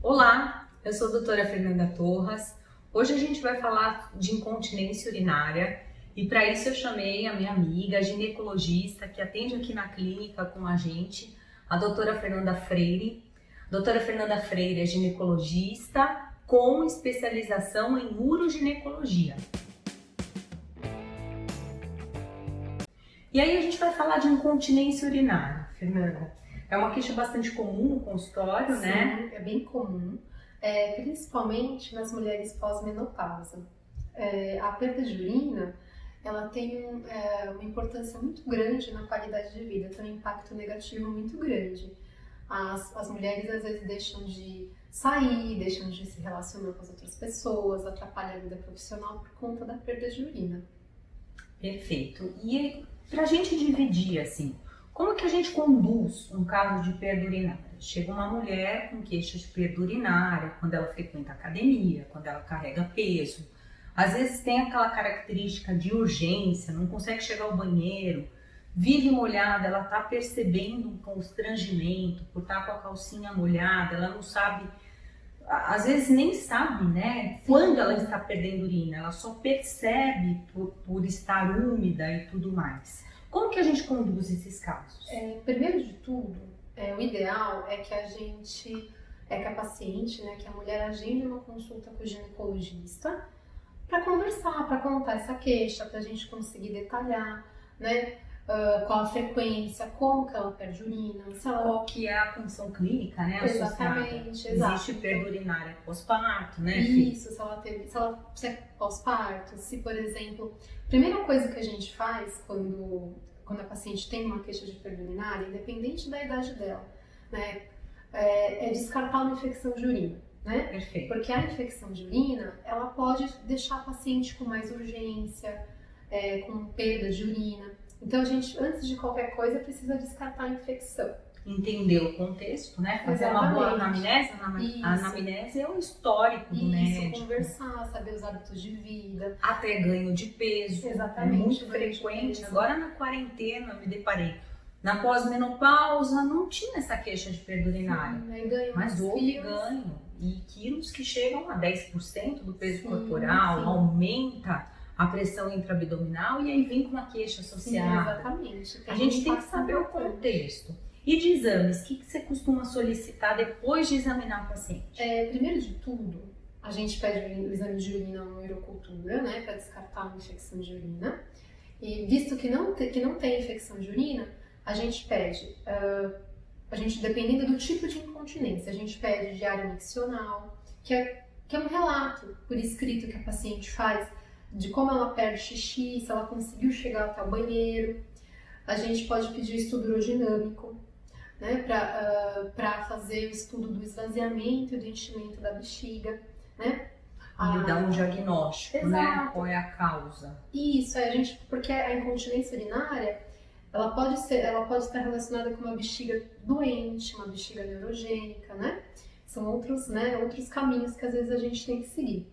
Olá, eu sou a doutora Fernanda Torras. Hoje a gente vai falar de incontinência urinária e para isso eu chamei a minha amiga, a ginecologista que atende aqui na clínica com a gente, a doutora Fernanda Freire. Doutora Fernanda Freire é ginecologista com especialização em uroginecologia. E aí a gente vai falar de incontinência urinária, Fernanda. É uma queixa bastante comum no consultório, Sim, né? é bem comum, principalmente nas mulheres pós-menopausa. A perda de urina, ela tem uma importância muito grande na qualidade de vida, tem um impacto negativo muito grande. As mulheres às vezes deixam de sair, deixam de se relacionar com as outras pessoas, atrapalha a vida profissional por conta da perda de urina. Perfeito. E pra gente dividir assim, como que a gente conduz um caso de perda urinária? Chega uma mulher com queixa de perda urinária quando ela frequenta a academia, quando ela carrega peso. Às vezes tem aquela característica de urgência, não consegue chegar ao banheiro, vive molhada, ela está percebendo um constrangimento por estar com a calcinha molhada, ela não sabe, às vezes nem sabe, né, quando ela está perdendo urina, ela só percebe por estar úmida e tudo mais. Como que a gente conduz esses casos? Primeiro de tudo, o ideal é que a paciente, né, que a mulher agende uma consulta com o ginecologista para conversar, para contar essa queixa, para a gente conseguir detalhar, né, qual a frequência, como que ela perde urina, Qual que é a condição clínica, né, associada? Exatamente, exato. Existe perda urinária pós-parto, né? Isso, se é pós-parto, se por exemplo, a primeira coisa que a gente faz quando a paciente tem uma queixa de perda urinária, independente da idade dela, né, é descartar uma infecção de urina, né? Perfeito. Porque a infecção de urina, ela pode deixar a paciente com mais urgência, com perda de urina. Então a gente, antes de qualquer coisa, precisa descartar a infecção. Entender o contexto, né? Fazer uma boa anamnese. A anamnese é o histórico do médico. Conversar, saber os hábitos de vida. Até ganho de peso. Exatamente. Muito frequente. Agora na quarentena eu me deparei. Na pós-menopausa não tinha essa queixa de perda urinária. Mas houve ganho. E quilos que chegam a 10% do peso corporal, aumenta a pressão intraabdominal e aí vem com uma queixa associada. Exatamente. A gente tem que saber o contexto. E de exames, o que você costuma solicitar depois de examinar o paciente? Primeiro de tudo, a gente pede o exame de urina ou urocultura, né, para descartar uma infecção de urina. E visto que não tem infecção de urina, a gente pede, dependendo do tipo de incontinência, a gente pede diária miccional, que é um relato por escrito que a paciente faz de como ela perde xixi, se ela conseguiu chegar até o banheiro. A gente pode pedir estudo urodinâmico, né, para fazer o estudo do esvaziamento e do enchimento da bexiga, né? E dar um diagnóstico, né? Qual é a causa? Isso, porque a incontinência urinária, ela pode estar relacionada com uma bexiga doente, uma bexiga neurogênica, né? São outros caminhos que às vezes a gente tem que seguir.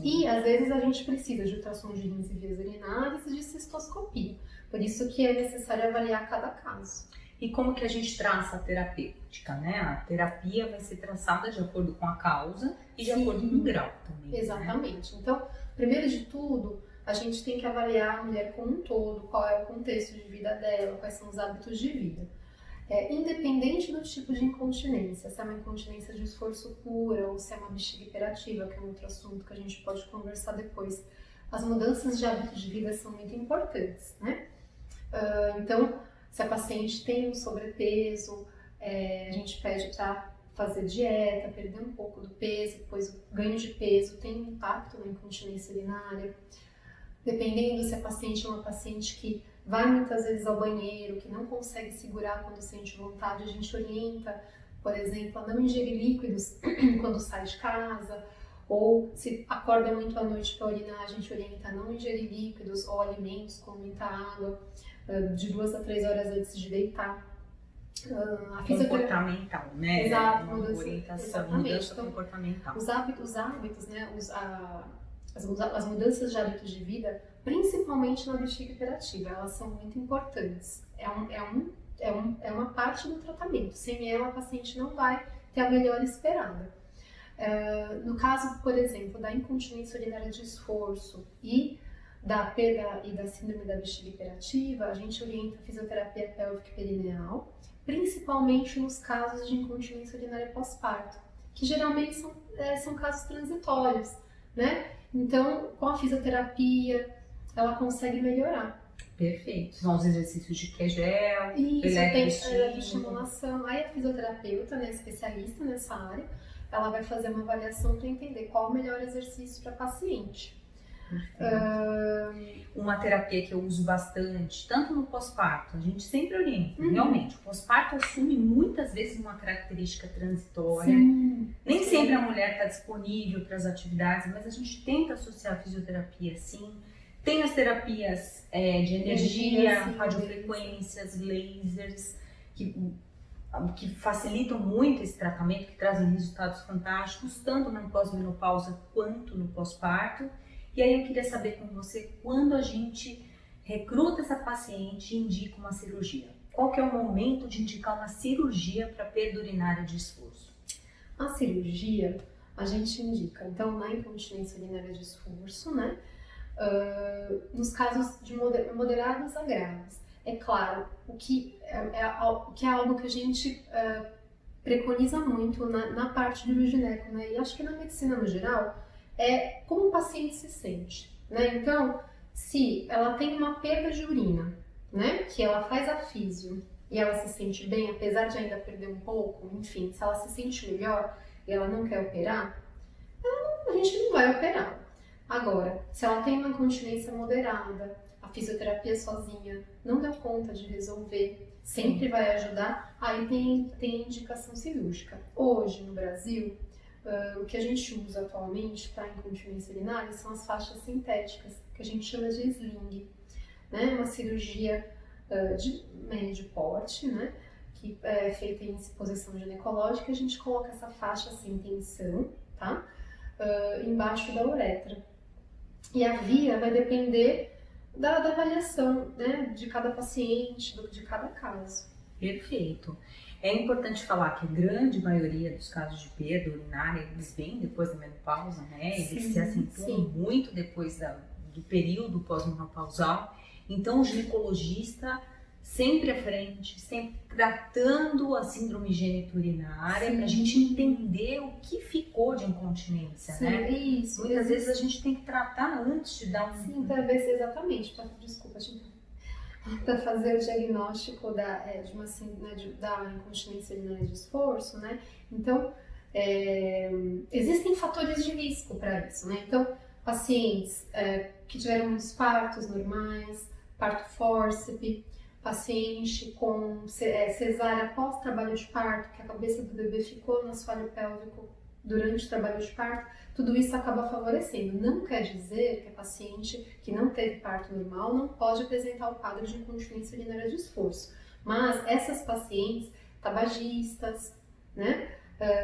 E às vezes a gente precisa de ultrassom de rins e vias urinárias e de cistoscopia. Por isso que é necessário avaliar cada caso. E como que a gente traça a terapêutica, né? A terapia vai ser traçada de acordo com a causa e de acordo com o grau também. Exatamente. Né? Então, primeiro de tudo, a gente tem que avaliar a mulher como um todo, qual é o contexto de vida dela, quais são os hábitos de vida. Independente do tipo de incontinência, se é uma incontinência de esforço pura ou se é uma bexiga hiperativa, que é um outro assunto que a gente pode conversar depois. As mudanças de hábitos de vida são muito importantes, né? Então, se a paciente tem um sobrepeso, a gente pede para fazer dieta, perder um pouco do peso, pois o ganho de peso tem um impacto na incontinência urinária. Dependendo se a paciente é uma paciente que vai muitas vezes ao banheiro, que não consegue segurar quando sente vontade, a gente orienta, por exemplo, a não ingerir líquidos quando sai de casa, ou se acorda muito à noite para urinar, a gente orienta a não ingerir líquidos ou alimentos com muita água, de 2 a 3 horas antes de deitar. Comportamental, né? Exato, mudança comportamental. Os hábitos, né? As mudanças de hábitos de vida, principalmente na bexiga hiperativa, elas são muito importantes. É uma parte do tratamento. Sem ela, a paciente não vai ter a melhora esperada. No caso, por exemplo, da incontinência urinária de esforço e da perda e da síndrome da bexiga hiperativa, a gente orienta a fisioterapia pélvica e perineal, principalmente nos casos de incontinência urinária pós-parto, que geralmente são casos transitórios, né? Então, com a fisioterapia, ela consegue melhorar. Perfeito. São os exercícios de Kegel, Isso, tem eletroestimulação. Aí a fisioterapeuta, né, especialista nessa área, ela vai fazer uma avaliação para entender qual o melhor exercício para paciente. Uma terapia que eu uso bastante, tanto no pós-parto, a gente sempre orienta, realmente. O pós-parto assume muitas vezes uma característica transitória. Sim, Nem sempre a mulher está disponível para as atividades, mas a gente tenta associar a fisioterapia sim. Tem as terapias de energia, radiofrequências, lasers, que facilitam muito esse tratamento, que trazem resultados fantásticos, tanto na pós-menopausa quanto no pós-parto. E aí eu queria saber com você, quando a gente recruta essa paciente e indica uma cirurgia, qual que é o momento de indicar uma cirurgia para perda urinária de esforço? A cirurgia, a gente indica, então, na incontinência urinária de esforço, né? Nos casos de moderados a graves. É claro, o que é algo que a gente preconiza muito na parte de urogineco, né? E acho que na medicina no geral, é como o paciente se sente, né? Então, se ela tem uma perda de urina, né? Que ela faz a físio e ela se sente bem, apesar de ainda perder um pouco, enfim, se ela se sente melhor e ela não quer operar, a gente não vai operar. Agora, se ela tem uma incontinência moderada, a fisioterapia sozinha não deu conta de resolver, sempre vai ajudar, aí tem indicação cirúrgica. Hoje, no Brasil, o que a gente usa atualmente para incontinência urinária são as faixas sintéticas, que a gente chama de sling, né? Uma cirurgia de médio porte, né? Que é feita em posição ginecológica, a gente coloca essa faixa sem tensão, tá? Embaixo da uretra. E a via vai depender da avaliação, né? De cada paciente, de cada caso. Perfeito. É importante falar que a grande maioria dos casos de perda urinária, eles vêm depois da menopausa, né? Eles se acentuam muito depois do período pós-menopausal. Então, o ginecologista sempre à frente, sempre tratando a síndrome geniturinária para a gente entender o que ficou de incontinência, né? Isso. Muitas vezes a gente tem que tratar antes de dar um... Sim, para ver se exatamente, para fazer o diagnóstico da incontinência urinária de esforço, né? Então, existem fatores de risco para isso, né? Então, pacientes que tiveram muitos partos normais, parto fórceps, paciente com cesárea após trabalho de parto, que a cabeça do bebê ficou no assoalho pélvico durante o trabalho de parto, tudo isso acaba favorecendo. Não quer dizer que a paciente que não teve parto normal não pode apresentar o quadro de incontinência urinária de esforço. Mas essas pacientes tabagistas, né,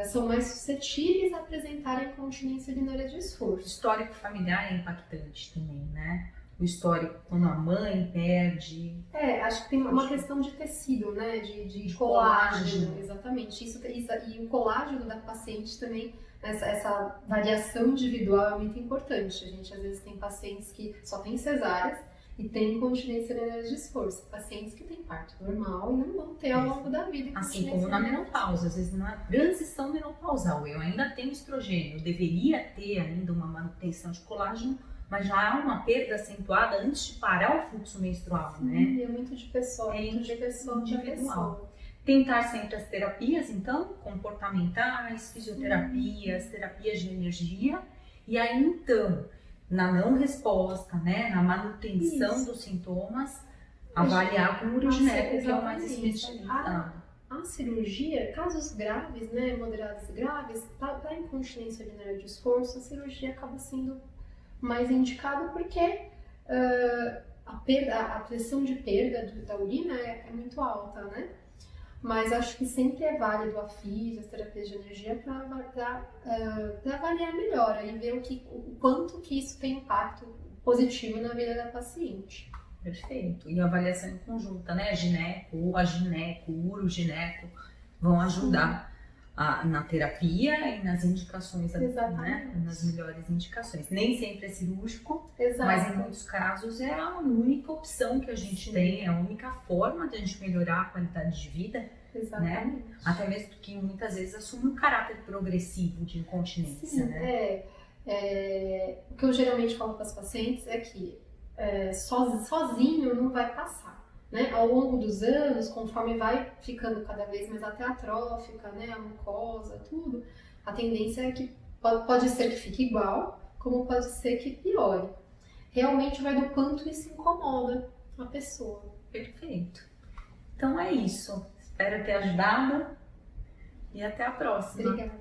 são mais suscetíveis a apresentarem incontinência urinária de esforço. O histórico familiar é impactante também, né? O histórico, quando a mãe perde... acho que tem uma questão de tecido, né? De colágeno, exatamente. E o colágeno da paciente também, essa variação individual é muito importante. A gente às vezes tem pacientes que só têm cesáreas e têm incontinência urinária de esforço. Pacientes que têm parto normal e não vão ter ao longo da vida. Assim como na menopausa, às vezes na transição menopausal. Eu ainda tenho estrogênio, eu deveria ter ainda uma manutenção de colágeno, mas já há uma perda acentuada antes de parar o fluxo menstrual, né? É muito de pessoa, individual. Tentar sempre as terapias, então, comportamentais, fisioterapias, terapias de energia, e aí então, na não resposta, né, na manutenção dos sintomas, avaliar com o urogineco, que é o mais especializado. A cirurgia, casos graves, né, moderados e graves, da incontinência urinária de esforço, a cirurgia acaba sendo mais indicado porque a pressão de perda da urina é muito alta, né? Mas acho que sempre é válido a físio, as terapias de energia para avaliar melhor e ver o quanto que isso tem impacto positivo na vida da paciente. Perfeito. E a avaliação em conjunta, né? A gineco, o urogineco vão ajudar na terapia e nas indicações, né? Exatamente. Nas melhores indicações. Nem sempre é cirúrgico, Exato. mas em muitos casos é a única opção que a gente tem, é a única forma de a gente melhorar a qualidade de vida. Exatamente. Né? Até mesmo porque muitas vezes assume um caráter progressivo de incontinência. Sim, né? O que eu geralmente falo para as pacientes é que sozinho não vai passar. Né? Ao longo dos anos, conforme vai ficando cada vez mais até atrófica, né? A mucosa, tudo, a tendência é que pode ser que fique igual, como pode ser que piore. Realmente vai do quanto isso incomoda a pessoa. Perfeito. Então é isso. Espero ter ajudado e até a próxima. Obrigada.